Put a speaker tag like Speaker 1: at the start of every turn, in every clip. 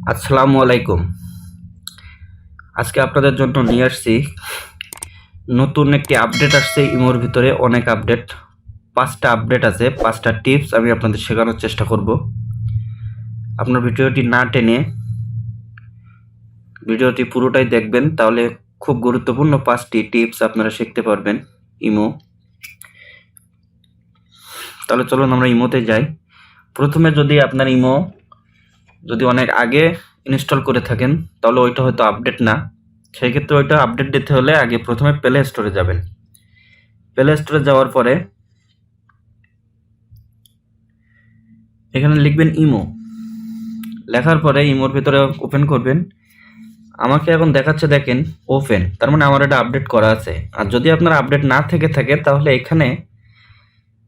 Speaker 1: আসসালামু আলাইকুম। আজকে আপনাদের জন্য নিয়ে আসছি নতুন একটি আপডেট আসছে। ইমোর ভিতরে অনেক আপডেট, 5টা আপডেট আছে, 5টা টিপস আমি আপনাদের শেখানোর চেষ্টা করব। আপনার ভিডিওটি না টেনে ভিডিওটি পুরোটাই দেখবেন, তাহলে খুব গুরুত্বপূর্ণ 5টি টিপস আপনারা শিখতে পারবেন ইমো। তাহলে চলুন আমরা ইমোতে যাই। প্রথমে যদি আপনার ইমো যদি অনেক আগে ইনস্টল করে থাকেন তাহলে ওইটা হয়তো আপডেট না। সেই ক্ষেত্রে ওইটা আপডেট দিতে হলে আগে প্রথমে প্লে স্টোরে যাবেন। প্লে স্টোরে যাওয়ার পরে এখানে লিখবেন ইমো। লেখার পরে ইমোর ভিতরে ওপেন করবেন। আমাকে এখন দেখাচ্ছে দেখেন ওপেন, তার মানে আমার এটা আপডেট করা আছে। আর যদি আপনার আপডেট না থেকে থাকে তাহলে এখানে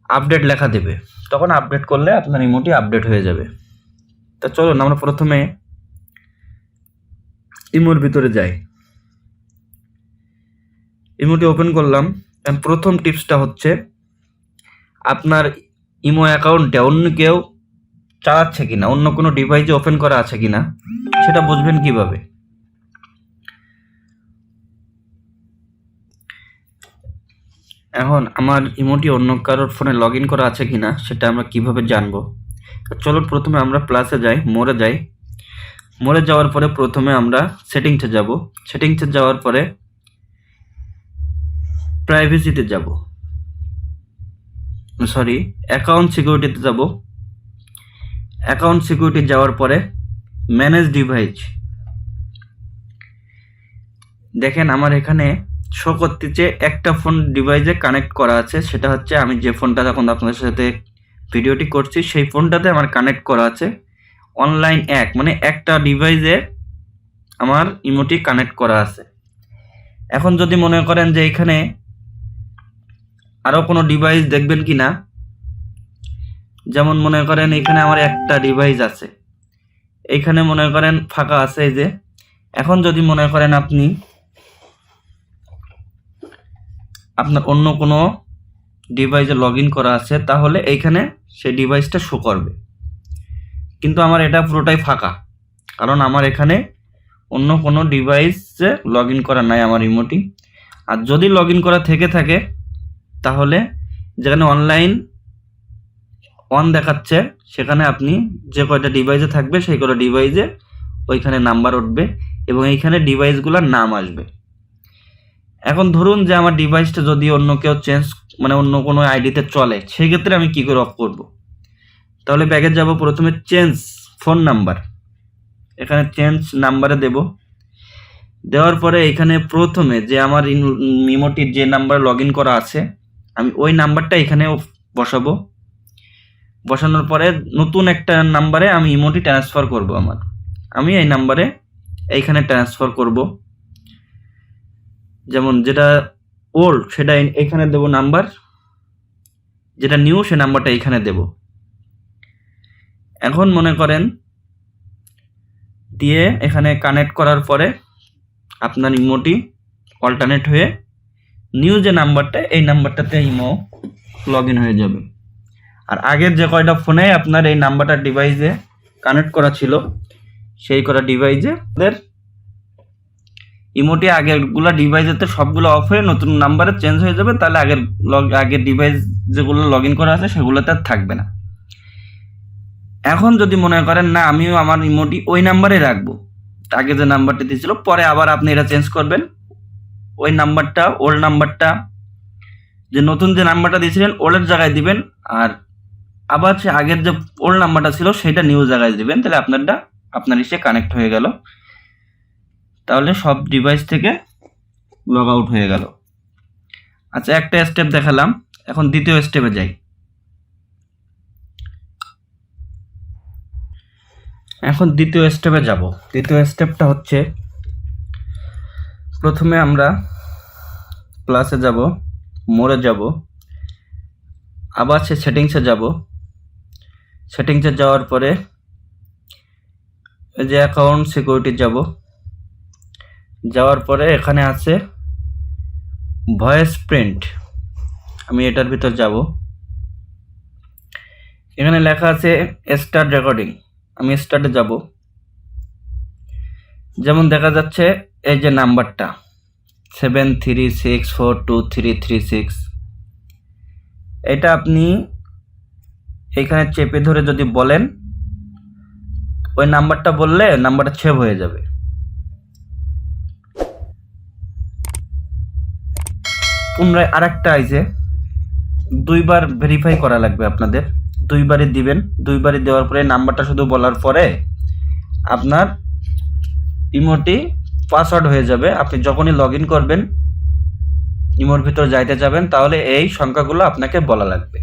Speaker 1: আপডেট লেখা দেবে, তখন আপডেট করলে আপনার ইমোটি আপডেট হয়ে যাবে। তা চলুন আমরা প্রথমে ইমোর ভিতরে যাই। ইমোটি ওপেন করলাম। প্রথম টিপসটা হচ্ছে আপনার ইমো অ্যাকাউন্টে অন্য কেউ চালাচ্ছে কিনা, অন্য কোনো ডিভাইসে ওপেন করা আছে কিনা সেটা বুঝবেন কিভাবে। এখন আমার ইমোটি অন্য কারোর ফোনে লগ ইন করা আছে কিনা সেটা আমরা কিভাবে জানবো। চলুন প্রথমে আমরা প্লাসে যাই, মোড়ে যাই। মোড়ে যাওয়ার পরে প্রথমে আমরা সেটিংসে যাব। সেটিংসে যাওয়ার পরে প্রাইভেসিতে যাব, সরি অ্যাকাউন্ট সিকিউরিটিতে যাব। অ্যাকাউন্ট সিকিউরিটি যাওয়ার পরে ম্যানেজ ডিভাইস। দেখেন আমার এখানে শো করতেছে একটা ফোন ডিভাইসে কানেক্ট করা আছে, সেটা হচ্ছে আমি যে ফোনটা এখন আপনাদের সাথে ভিডিওটি করছি সেই ফোনটাতে আমার কানেক্ট করা আছে অনলাইন এক, মানে একটা ডিভাইসে আমার ইমোটি কানেক্ট করা আছে। এখন যদি মনে করেন যে এখানে আরও কোনো ডিভাইস দেখবেন কি না, যেমন মনে করেন এখানে আমার একটা ডিভাইস আছে, এইখানে মনে করেন ফাঁকা আছে এই যে। এখন যদি মনে করেন আপনি আপনার অন্য কোনো ডিভাইসে লগ ইন করা আছে তাহলে এইখানে সেই ডিভাইসটা শো করবে, কিন্তু আমার এটা পুরোটাই ফাঁকা, কারণ আমার এখানে অন্য কোনো ডিভাইসে লগ ইন করা নাই আমার ইমোটি। আর যদি লগ ইন করা থেকে থাকে তাহলে যেখানে অনলাইন অন দেখাচ্ছে সেখানে আপনি যে কয়টা ডিভাইসে থাকবে সেই কয়টা ডিভাইসে ওইখানে নাম্বার উঠবে এবং এইখানে ডিভাইসগুলোর নাম আসবে। এখন ধরুন যে আমার ডিভাইসটা যদি অন্য কেউ চেঞ্জ, মানে অন্য কোনো আইডিতে চলে, সেই ক্ষেত্রে আমি কি করে অফ করব। তাহলে ব্যাগে যাব, প্রথমে চেঞ্জ ফোন নাম্বার, এখানে চেঞ্জ নাম্বারে দেব। দেওয়ার পরে এখানে প্রথমে যে আমার ইমোটির যে নাম্বার লগ ইন করা আছে আমি ওই নাম্বারটা এখানে বসাবো। বসানোর পরে নতুন একটা নাম্বারে আমি ইমোটি ট্রান্সফার করব। আমি এই নাম্বারে এইখানে ট্রান্সফার করব। যেমন যেটা ওল্ড সেটা এইখানে দেব নাম্বার, যেটা নিউ সে নাম্বারটা এইখানে দেব। এখন মনে করেন দিয়ে এখানে কানেক্ট করার পরে আপনার ইমোটি অল্টারনেট হয়ে নিউ যে নাম্বারটা এই নাম্বারটাতে ইমো লগ ইন হয়ে যাবে। আর আগের যে কয়টা ফোনে আপনার এই নাম্বারটা ডিভাইসে কানেক্ট করা ছিল সেই করা ডিভাইসে আপনাদের ইমোটি আগেরগুলো ডিভাইসেতে সবগুলো অফ হয়ে নতুন নাম্বারে চেঞ্জ হয়ে যাবে, তাহলে আগের ডিভাইস যেগুলো লগ ইন করা আছে সেগুলোতে আর থাকবে না। এখন যদি মনে করেন না আমিও আমার ইমোটি ওই নাম্বারে রাখবো, আগে যে নাম্বারটি দিয়েছিল, পরে আবার আপনি এটা চেঞ্জ করবেন, ওই নাম্বারটা ওল্ড নাম্বারটা যে নতুন যে নাম্বারটা দিয়েছিলেন ওল্ডের জায়গায় দিবেন, আর আবার সে আগের যে ওল্ড নাম্বারটা ছিল সেটা নিউ জায়গায় দিবেন, তাহলে আপনার এসে কানেক্ট হয়ে গেল। তাহলে সব ডিভাইস থেকে লগ আউট হয়ে গেল। আচ্ছা, একটা স্টেপ দেখালাম, এখন দ্বিতীয় স্টেপে যাই। এখন দ্বিতীয় স্টেপে যাব। দ্বিতীয় স্টেপটা হচ্ছে প্রথমে আমরা প্লাসে যাব, মোড়ে যাব, আবার সে সেটিংসে যাব। সেটিংসে যাওয়ার পরে এই যে অ্যাকাউন্ট সিকিউরিটি যাব। যাওয়ার পরে এখানে আছে ভয়েস প্রিন্ট, আমি এটার ভিতর যাব। এখানে লেখা আছে স্টার্ট রেকর্ডিং, আমি স্টার্টে যাব। যেমন দেখা যাচ্ছে এই যে নাম্বারটা 73642336, এটা আপনি এখানে চেপে ধরে যদি বলেন, ওই নাম্বারটা বললে নাম্বারটা সেভ হয়ে যাবে। পুনরায় আরেকটা আইছে, দুইবার ভেরিফাই করা লাগবে আপনাদের, দুইবারই দিবেন। দুইবারই দেওয়ার পরে নাম্বারটা শুধু বলার পরে আপনার ইমোটি পাসওয়ার্ড হয়ে যাবে। আপনি যখনই লগ ইন করবেন, ইমোর ভিতর যাইতে যাবেন, তাহলে এই সংখ্যাগুলো আপনাকে বলা লাগবে।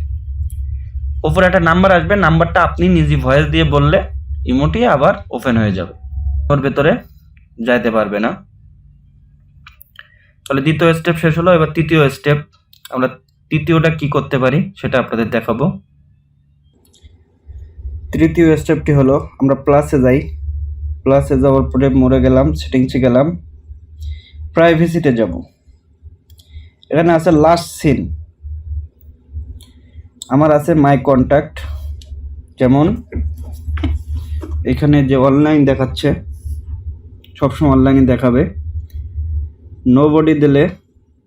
Speaker 1: উপরে একটা নাম্বার আসবে, নাম্বারটা আপনি নিজে ভয়েস দিয়ে বললে ইমোটি আবার ওপেন হয়ে যাবে, ওর ভেতরে যাইতে পারবে না। তাহলে দ্বিতীয় স্টেপ শেষ হলো। এবার তৃতীয় স্টেপ, আমরা তৃতীয়টা কি করতে পারি সেটা আপনাদের দেখাবো। তৃতীয় স্টেপটি হলো, আমরা প্লাসে যাই, প্লাসে যাওয়ার পরে মোড়ে গেলাম, সেটিংসে গেলাম, প্রাইভেসিতে যাব। এখানে আছে লাস্ট সিন, আমার আছে মাই কন্ট্যাক্ট। যেমন এখানে যে অনলাইন দেখাচ্ছে, সবসময় অনলাইনে দেখাবে। নোবডি দিলে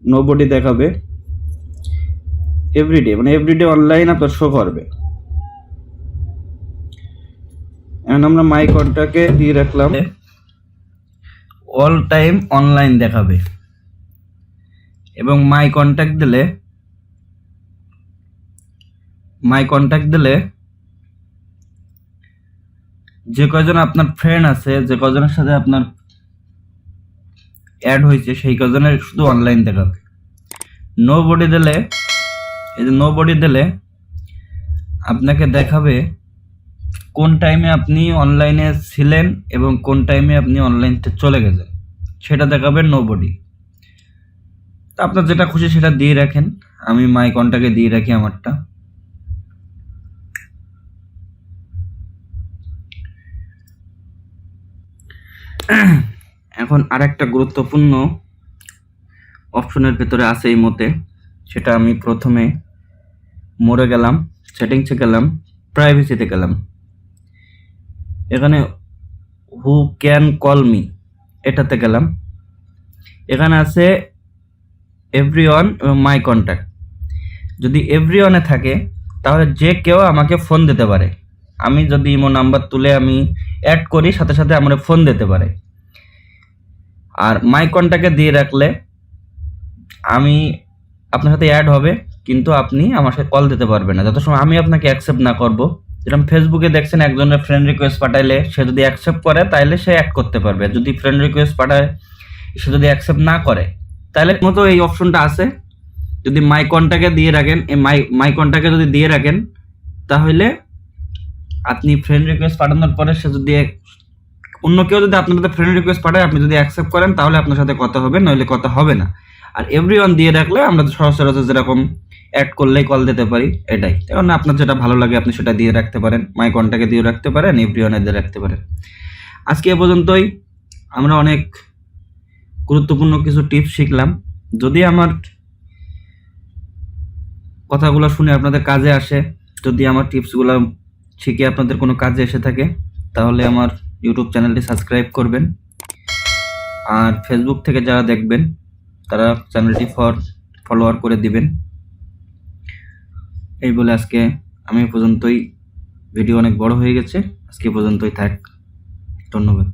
Speaker 1: নোবডি দেখাবে। এভরিডে মানে এভরিডে অনলাইন আপনার শো করবে। এখন আমরা মাই কন্ট্যাক্টে দিয়ে রাখলাম, অল টাইম অনলাইন দেখাবে। এবং মাই কন্ট্যাক্ট দিলে যে কয়জন আপনার ফ্রেন্ড আছে, যে কয়জনের সাথে আপনার অ্যাড হয়েছে, সেই কয়জনের শুধু অনলাইন দেখাবে। নোবডি দিলে, এই যে নোবডি দিলে আপনাকে দেখাবে কোন টাইমে আপনি অনলাইনে ছিলেন এবং কোন টাইমে আপনি অনলাইনতে চলে গেছেন, সেটা দেখাবে নোবডি। আপনার যেটা খুশি সেটা দিয়ে রাখেন। আমি মাই কন্ট্যাক্টে দিয়ে রাখি আমারটা। এখন আরেকটা গুরুত্বপূর্ণ অপশনের ভেতরে আছে এই মতে, সেটা আমি প্রথমে মোড়ে গেলাম, সেটিংসে গেলাম, প্রাইভেসিতে গেলাম। এখানে হু ক্যান কল মি এটাতে গেলাম। এখানে আছে এভরিওয়ান এবং মাই কন্ট্যাক্ট। যদি এভরিওয়ানে থাকে তাহলে যে কেউ আমাকে ফোন দিতে পারে। আমি যদি ইমো নাম্বার তুলে আমি অ্যাড করি, সাথে সাথে আমার ফোন দিতে পারে। আর মাই কন্ট্যাক্টে দিয়ে রাখলে আমি আপনার সাথে অ্যাড হবে, কিন্তু আপনি আমার সাথে কল দিতে পারবেন না যত সময় আমি আপনাকে অ্যাকসেপ্ট না করব। যেরকম ফেসবুকে দেখছেন, একজনের ফ্রেন্ড রিকোয়েস্ট পাঠাইলে সে যদি অ্যাকসেপ্ট করে তাহলে সে অ্যাড করতে পারবে। যদি ফ্রেন্ড রিকোয়েস্ট পাঠায়, সে যদি অ্যাকসেপ্ট না করে, তাহলে মতো এই অপশনটা আছে। যদি মাই কন্ট্যাক্টে দিয়ে রাখেন, এই মাই কন্ট্যাক্টে যদি দিয়ে রাখেন, তাহলে আপনি ফ্রেন্ড রিকোয়েস্ট পাঠানোর পরে সে যদি অন্য কেউ যদি আপনার সাথে ফ্রেন্ড রিকোয়েস্ট পাঠায়, আপনি যদি অ্যাকসেপ্ট করেন, তাহলে আপনার সাথে কথা হবে, নইলে কথা হবে না। আর এভরিওয়ান দিয়ে রাখলে আমরা সরাসরি যেরকম অ্যাড করলেই কল দিতে পারি, এটাই। কারণ আপনার যেটা ভালো লাগে আপনি সেটা দিয়ে রাখতে পারেন, মাই কন্ট্যাক্টে দিয়ে রাখতে পারেন, এভরিওয়ানে দিয়ে রাখতে পারেন। আজকে এ পর্যন্তই। আমরা অনেক গুরুত্বপূর্ণ কিছু টিপস শিখলাম। যদি আমার কথাগুলো শুনে আপনাদের কাজে আসে, যদি আমার টিপসগুলো শিখে আপনাদের কোনো কাজে এসে থাকে, তাহলে আমার ইউটিউব চ্যানেলটি সাবস্ক্রাইব করবেন। আর ফেসবুক থেকে যারা দেখবেন তারা চ্যানেলটি ফলোয়ার করে দিবেন। এই বলে আজকে আমি পর্যন্তই। ভিডিও অনেক বড় হয়ে গেছে, আজকে পর্যন্তই থাক। ধন্যবাদ।